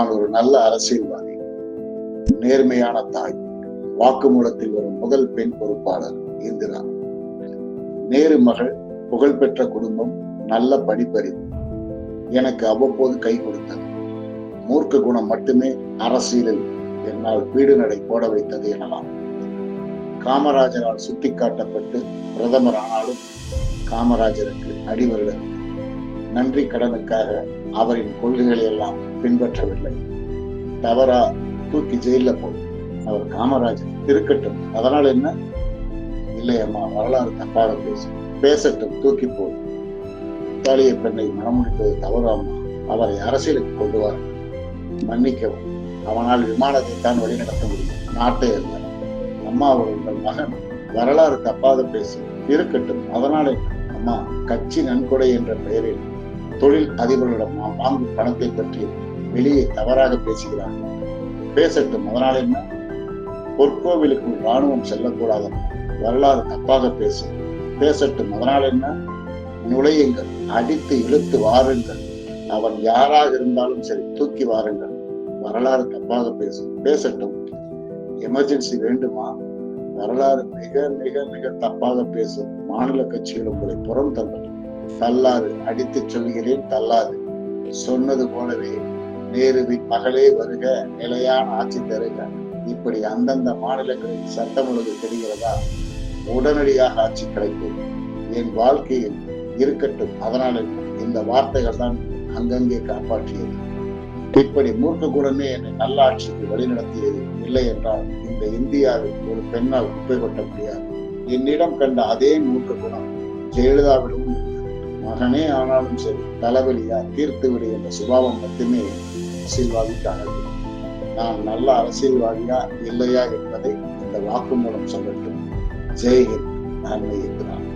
நான் ஒரு நல்ல அரசியல்வாதி, நேர்மையான தாய், வாக்குமூலத்தில் வரும் முதல் பெண் பொறுப்பாளர் இந்திரா, நேரு மகள், புகழ்பெற்ற குடும்பம், நல்ல படிப்பறிவு எனக்கு அவ்வப்போது கை கொடுத்தது. மூர்க்க குணம் மட்டுமே அரசியலில் என்னால் வீடு நடை போட வைத்தது எனலாம். காமராஜரால் சுட்டிக்காட்டப்பட்டு பிரதமர் ஆனாலும் காமராஜருக்கு அடிவருட நன்றி கடனுக்காக அவரின் கொள்கைகளை எல்லாம் பின்பற்றவில்லை. தவறா தூக்கி ஜெயில போகும். அவர் காமராஜர் இருக்கட்டும், அதனால் என்ன? இல்லையம்மா, வரலாறு தப்பாக பேசட்டும், தூக்கி போய் இத்தாலிய பெண்ணை மனமுடிப்பது தவறாமா? அவரை அரசியலுக்கு கொண்டு வர மன்னிக்கவும், அவனால் விமானத்தை தான் வழிநடத்த முடியும், நாட்டை அல்ல. அம்மா, அவர் உங்கள் மகன், வரலாறு தப்பாக பேசி இருக்கட்டும், அதனால அம்மா, கட்சி நன்கொடை என்ற பெயரில் தொழில் அதிபர்களிடம் நாம் வாங்கும் பணத்தை பற்றி வெளியே தவறாக பேசுகிறார், பேசட்டும், அதனால் என்ன? பொற்கோவிலுக்குள் ராணுவம் செல்லக்கூடாது, வரலாறு தப்பாக பேசட்டும், அதனால் என்ன? நுழையுங்கள், அடித்து இழுத்து வாருங்கள், அவன் யாராக இருந்தாலும் சரி, தூக்கி வாருங்கள், வரலாறு தப்பாக பேசட்டும். எமர்ஜென்சி வேண்டுமா? வரலாறு மிக மிக மிக தப்பாக பேசும் மாநில கட்சிகள் உங்களை புறம் தள்ளட்டும். தள்ளாது, அடித்து சொல்கிறேன், தள்ளாது. சொன்னது போலவே நேருவின் மகளே வருக, நிலையான ஆட்சி தருக, இப்படி அந்தந்த மாநிலங்களில் சட்டம் ஒழுங்கு தெரிகிறதா, உடனடியாக ஆட்சி கிடைக்கும், என் வாழ்க்கையில் இருக்கட்டும், அதனால இந்த வார்த்தைகள் தான் அங்கங்கே காப்பாற்றியது. இப்படி மூர்க்க குணமே என்னை நல்ல ஆட்சிக்கு வழிநடத்தியது. இல்லை என்றால் இந்த இந்தியாவில் ஒரு பெண்ணால் குப்பை கொட்ட முடியாது. என்னிடம் கண்ட அதே மூர்க்க குணம் ஜெயலலிதாவிடம் மகனே ஆனாலும் சரி, தலைவலியா தீர்த்து விடு என்ற சுபாவம் மட்டுமே அரசியல்வாதிக்கானது. நான் நல்ல அரசியல்வாதியா இல்லையா என்பதை இந்த வாக்குமூலம் சொல்லட்டும். ஜெய்ஹிந்த். நன்மை இருக்கிறான்.